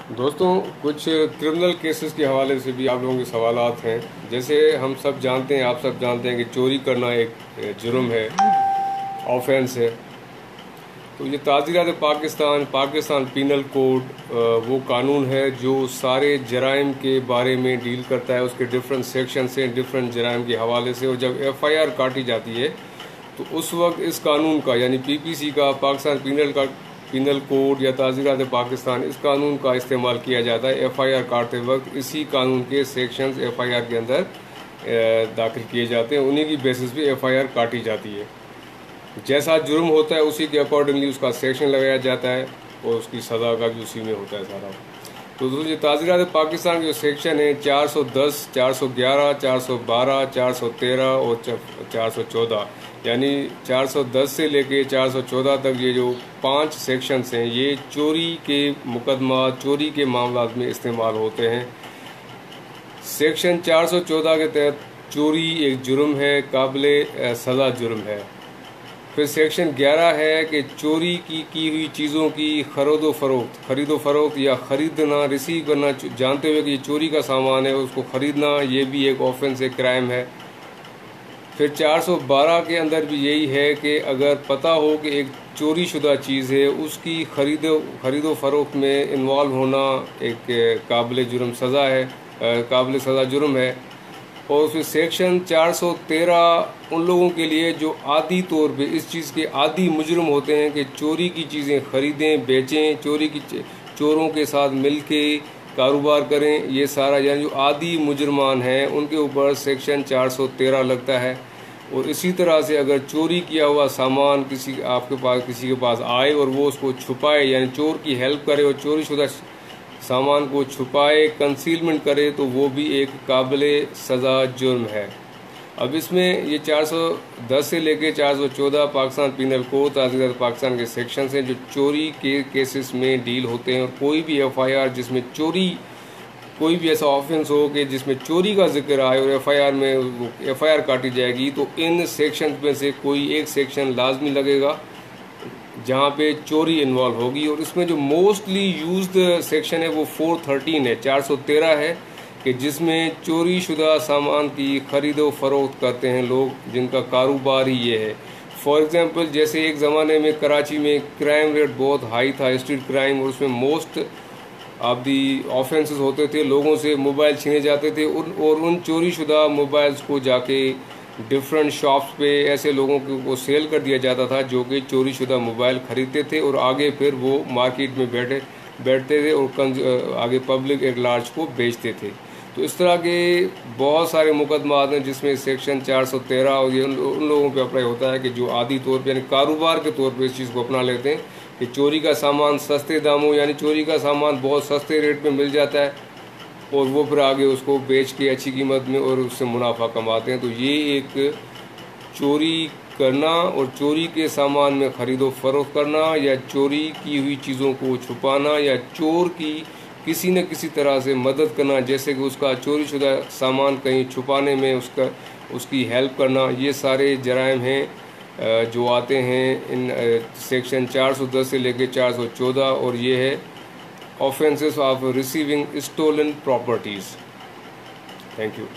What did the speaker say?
दोस्तों, कुछ criminal cases के हवाले से भी आप लोगों के सवालात हैं। जैसे हम सब जानते हैं, आप सब जानते हैं कि चोरी करना एक जुर्म है, ऑफेंस है। तो ये ताज़ीरात पाकिस्तान पीनल कोड वो कानून है जो सारे जराइम के बारे में डील करता है। उसके डिफरेंट सेक्शन से डिफरेंट जराइम के हवाले से, और जब FIR काटी जाती है तो उस वक्त इस कानून का यानी PPC का, पाकिस्तान पीनल कोड या ताज़ीरात पाकिस्तान, इस कानून का इस्तेमाल किया जाता है। FIR काटते वक्त इसी कानून के सेक्शंस FIR के अंदर दाखिल किए जाते हैं। उन्हीं की बेसिस पे FIR काटी जाती है। जैसा जुर्म होता है उसी के अकॉर्डिंगली उसका सेक्शन लगाया जाता है और उसकी सज़ा का भी उसी में होता है सारा। तो दोस्तों, ये ताज़ीरात पाकिस्तान के जो सेक्शन है 410, 411, 412, 413 और 414, यानी 410 से लेके 414 तक ये जो 5 सेक्शंस हैं, ये चोरी के मुकदमा, चोरी के मामलात में इस्तेमाल होते हैं। सेक्शन 414 के तहत चोरी एक जुर्म है, काबिले सज़ा जुर्म है। फिर सेक्शन 11 है कि चोरी की हुई चीज़ों की खरीदो फरोख्त या ख़रीदना, रिसीव करना, जानते हुए कि ये चोरी का सामान है, उसको ख़रीदना, ये भी एक ऑफेंस, एक क्राइम है। फिर 412 के अंदर भी यही है कि अगर पता हो कि एक चोरी शुदा चीज़ है, उसकी खरीदो फरोख्त में इन्वॉल्व होना एक काबिल जुर्म सज़ा है, काबिल सज़ा जुर्म है। और उसमें सेक्शन 413 उन लोगों के लिए जो आदी तौर पे इस चीज़ के आदी मुजरिम होते हैं कि चोरी की चीज़ें ख़रीदें, बेचें, चोरों के साथ मिल के कारोबार करें, ये सारा यानी जो आदी मुजरमान हैं उनके ऊपर सेक्शन 413 लगता है। और इसी तरह से अगर चोरी किया हुआ सामान किसी के पास आए और वो उसको छुपाए, यानी चोर की हेल्प करे और चोरी शुदा सामान को छुपाए, कंसीलमेंट करे, तो वो भी एक काबिले सज़ा जुर्म है। अब इसमें ये 410 से लेके 414 पाकिस्तान पीनल कोड, ताज़ीरात पाकिस्तान के सेक्शंस हैं जो चोरी के केसेस में डील होते हैं। और कोई भी FIR जिसमें चोरी, कोई भी ऐसा ऑफेंस हो कि जिसमें चोरी का जिक्र आए और FIR काटी जाएगी, तो इन सेक्शन में से कोई एक सेक्शन लाजमी लगेगा जहाँ पे चोरी इन्वॉल्व होगी। और इसमें जो मोस्टली यूज्ड सेक्शन है वो 413 है, 413 है, कि जिसमें चोरी शुदा सामान की खरीदो फरोख्त करते हैं लोग जिनका कारोबार ही ये है। फॉर एग्जांपल, जैसे एक ज़माने में कराची में क्राइम रेट बहुत हाई था, स्ट्रीट क्राइम, और उसमें मोस्ट ऑफ दी ऑफेंसेस होते थे, लोगों से मोबाइल छीने जाते थे और उन चोरी शुदा मोबाइल्स को जाके डिफरेंट शॉप्स पे ऐसे लोगों को सेल कर दिया जाता था जो कि चोरी शुदा मोबाइल ख़रीदते थे और आगे फिर वो मार्केट में बैठते थे और आगे पब्लिक एट लार्ज को बेचते थे। तो इस तरह के बहुत सारे मुकदमात हैं जिसमें सेक्शन 413 और ये उन लोगों पे अप्लाई होता है कि जो आदी तौर पे यानी कारोबार के तौर पे इस चीज़ को अपना लेते हैं कि चोरी का सामान सस्ते दामों, यानी चोरी का सामान बहुत सस्ते रेट पे मिल जाता है और वो फिर आगे उसको बेच के अच्छी कीमत में और उससे मुनाफा कमाते हैं। तो ये एक चोरी करना और चोरी के सामान में ख़रीदो फरोख्त करना या चोरी की हुई चीज़ों को छुपाना या चोर की किसी न किसी तरह से मदद करना, जैसे कि उसका चोरी शुदा सामान कहीं छुपाने में उसकी हेल्प करना, ये सारे जराइम हैं जो आते हैं इन सेक्शन 410 से लेकर 414। और ये है offenses of receiving stolen properties. Thank you.